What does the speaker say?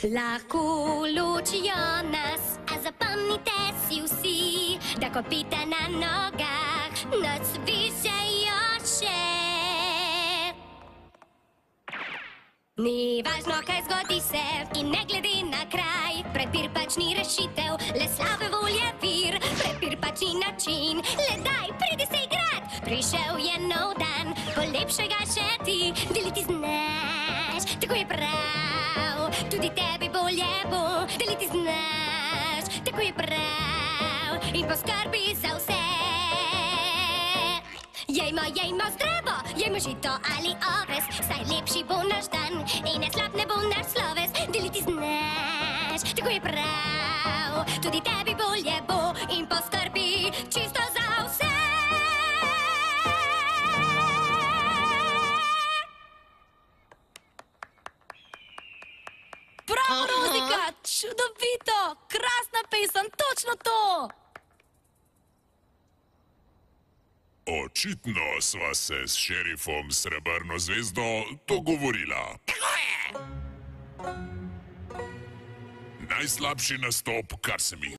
Lahko ločijo nas, a zapomnite si vsi, da ko pita na nogah, nas višajo še. Ni važno, kaj zgodi se in ne glede na kraj, prepir pač ni rešitev, le slabe volje vir, prepir pač ni način, le daj, pridi se igrat. Prišel je nov dan, bo lepšega še ti, deliti znaš, tako je prav, tudi tebi bolje bo, deliti znaš, tako je prav, in poskrbi za vse. Jejmo zdravo, jejmo žito ali oves, saj lepši bo naš dan in ne slab ne bo naš sloves. Deliti znaš, tako je prav, tudi tebi bolje bo in poskrbi čisto za vse. Prav, Rozika, čudovito, krasna pesem, točno to! Očitno sva se s šerifom Srebrno zvezdo dogovorila. Tako je! Najslabši nastop, kar sem jih